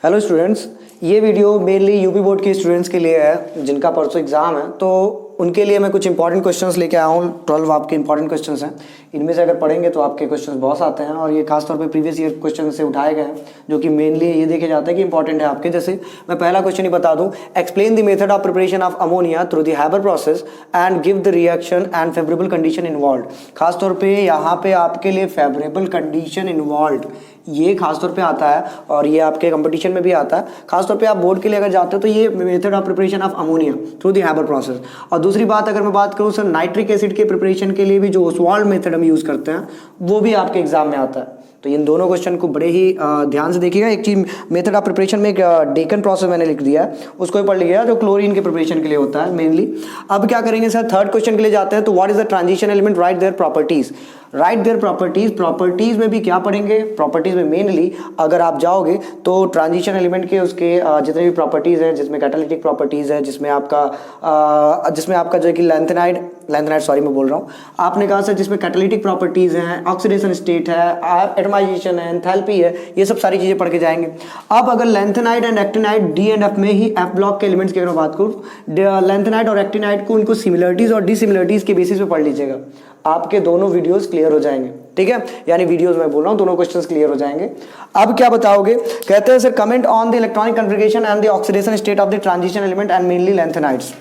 Hello students, ये video mainly UP board के students के लिए है जिनका परसों एग्जाम है। तो उनके लिए मैं कुछ इंपॉर्टेंट क्वेश्चंस लेके आया हूँ। 12 आपके इंपॉर्टेंट क्वेश्चंस हैं। इनमें से अगर पढ़ेंगे तो आपके क्वेश्चंस बहुत आते हैं और ये खासतौर पे प्रीवियस ईयर क्वेश्चन से उठाए गए हैं जो कि मेनली ये देखे जाते हैं कि इंपॉर्टेंट है आपके। जैसे मैं पहला क्वेश्चन ही बता दूँ, explain the method of preparation of ammonia through the Haber process and give the reaction and favourable condition involve. खासतौर पर यहाँ पे आपके लिए फेवरेबल कंडीशन इन्वॉल्व ये खासतौर पे आता है और ये आपके कंपटीशन में भी आता है। खासतौर पे आप बोर्ड के लिए अगर जाते हो तो ये method of preparation of ammonia through the Haber process. और दूसरी बात अगर मैं बात करूँ सर, नाइट्रिक एसिड के प्रिपरेशन के लिए भी जो ओसवाल्ड मेथड हम यूज़ करते हैं वो भी आपके एग्जाम में आता है। तो इन दोनों क्वेश्चन को बड़े ही ध्यान से देखिएगा। एक चीज मेथड ऑफ प्रिपरेशन में एक डेकन प्रोसेस मैंने लिख दिया है, उसको भी पढ़ लीजिएगा जो क्लोरीन के प्रिपरेशन के लिए होता है मेनली। अब क्या करेंगे सर, थर्ड क्वेश्चन के लिए जाते हैं। तो what is the transition element, right their properties. Right their properties, properties में भी क्या पढ़ेंगे, प्रॉपर्टीज में मेनली अगर आप जाओगे तो ट्रांजिशन एलिमेंट के उसके जितने भी प्रॉपर्टीज हैं, जिसमें कैटालिटिक प्रॉपर्टीज है, जिसमें आपका जो है कि लेंथेनाइड सॉरी मैं बोल रहा हूँ, आपने कहा सर जिसमें कैटालिटिक प्रॉपर्टीज हैं, ऑक्सीडेशन स्टेट है, एटमाइजेशन है, एंथैल्पी है, ये सब सारी चीजें पढ़ के जाएंगे। अब अगर lanthanide and actinide D and F में ही एफ ब्लॉक के एलिमेंट्स की अगर बात करूँ, लेंथेनाइड और एक्टिनाइड को उनको सिमिलरिटीज और डिसिमिलरिटीज के बेसिस पे पढ़ लीजिएगा, आपके दोनों वीडियोस क्लियर हो जाएंगे। ठीक है, यानी वीडियोस मैं बोल रहा हूं दोनों क्वेश्चंस क्लियर हो जाएंगे। अब क्या बताओगे, कहते हैं sir comment on the electronic configuration and the oxidation state of the transition element and mainly lanthanides.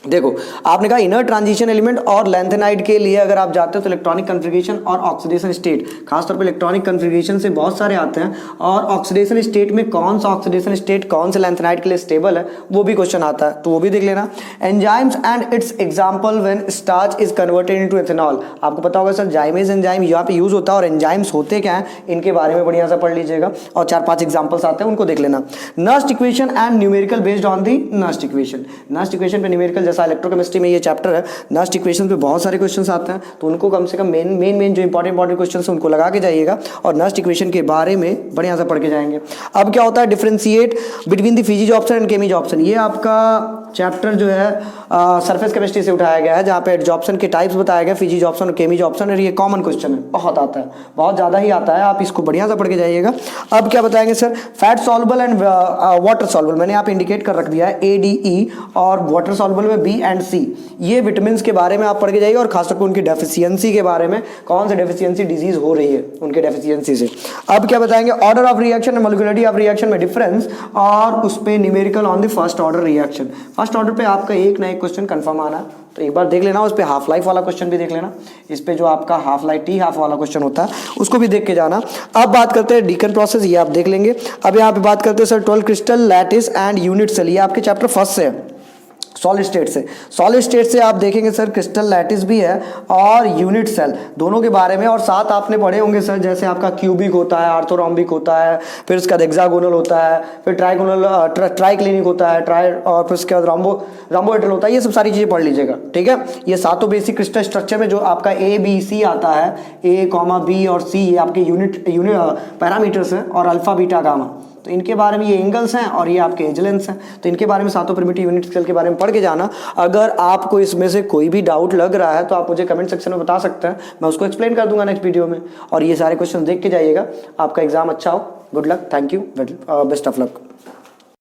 देखो आपने कहा इनर ट्रांजिशन एलिमेंट और लेंथेनाइड के लिए अगर आप जाते हो तो इलेक्ट्रॉनिक कन्फिगरेशन और ऑक्सीडेशन स्टेट, खासतौर पे इलेक्ट्रॉनिक कन्फिगरेशन से बहुत सारे आते हैं और ऑक्सीडेशन स्टेट में कौन सा ऑक्सीडेशन स्टेट कौन से लेंथेनाइड के लिए स्टेबल है वो भी क्वेश्चन आता है, तो वो भी देख लेना। Enzymes and it's example when starch is converted into ethanol. आपको पता होगा सर जाइमेज एंजाइम यहाँ पे यूज होता है और एंजाइम्स होते क्या है इनके बारे में बढ़िया सा पढ़ लीजिएगा और 4-5 एग्जाम्पल्स आते हैं उनको देख लेना। Nernst equation and numerical based on the Nernst equation. Nernst equation पे न्यूमेरिकल जैसा इलेक्ट्रोकेमिस्ट्री में ये चैप्टर है, नर्स्ट इक्वेशन पे बहुत सारे क्वेश्चंस आते हैं तो उनको कम से कम मेन जो इंपॉर्टेंट क्वेश्चंस हैं उनको लगा के जाइएगा और नर्स्ट इक्वेशन के बारे में बढ़िया से पढ़ के जाएंगे। अब क्या होता है, differentiate between the physics option and केमिज ऑप्शन। ये आपका चैप्टर जो है सरफेस केमिस्ट्री से उठाया गया है जहाँ पे एडजॉर्प्शन के टाइप्स बताया गया, फिजिज ऑप्शन और केमिज ऑप्शन, और ये कॉमन क्वेश्चन है, बहुत आता है, बहुत ज़्यादा ही आता है, आप इसको बढ़िया से पढ़ के जाइएगा। अब क्या बताएंगे sir, fat soluble and water soluble, मैंने यहाँ पे इंडिकेट कर रख दिया है ADE और वाटर सॉल्युबल में B एंड C। ये विटामिन के बारे में आप पढ़ के जाइए और खासतौर पर उनकी डेफिशिएंसी के बारे में, कौन सी डेफिशिएंसी डिजीज हो रही है उनके डेफिशिएंसी से। अब क्या बताएंगे, order of reaction and molecularity of reaction में डिफरेंस और उस पे numerical on the first order reaction. First order पे आपका एक ना एक क्वेश्चन कंफर्म आना है तो एक बार देख लेना, उस पे हाफ लाइफ वाला क्वेश्चन भी देख लेना, इस पे जो आपका हाफ लाइफ टी हाफ वाला क्वेश्चन होता है उसको भी देख के जाना। अब बात करते हैं डीकन प्रोसेस, ये आप देख लेंगे। अब यहाँ पे बात करते हैं sir 12 crystal lattice and unit cell, ये आपके चैप्टर फर्स्ट से है, सॉलिड स्टेट से। सॉलिड स्टेट से आप देखेंगे सर क्रिस्टल लैटिस भी है और यूनिट सेल दोनों के बारे में, और साथ आपने पढ़े होंगे सर जैसे आपका क्यूबिक होता है, आर्थोरोम्बिक होता है, फिर उसका हेक्सागोनल होता है, फिर ट्राइक्लिनिक होता है, और फिर उसके बाद रोम्बोहेड्रल होता है, ये सब सारी चीज़ें पढ़ लीजिएगा। ठीक है, ये सातों बेसिक क्रिस्टल स्ट्रक्चर में जो आपका ABC आता है, A, B और C ये आपके यूनिट पैरामीटर्स हैं और अल्फा बीटा गामा, तो इनके बारे में ये एंगल्स हैं और ये आपके एज लेंथ्स हैं, तो इनके बारे में सातों प्रिमिटिव यूनिट सेल के बारे में पढ़ के जाना। अगर आपको इसमें से कोई भी डाउट लग रहा है तो आप मुझे कमेंट सेक्शन में बता सकते हैं, मैं उसको एक्सप्लेन कर दूंगा नेक्स्ट वीडियो में। और ये सारे क्वेश्चन देख के जाइएगा, आपका एग्जाम अच्छा हो। Good luck, thank you, best of luck.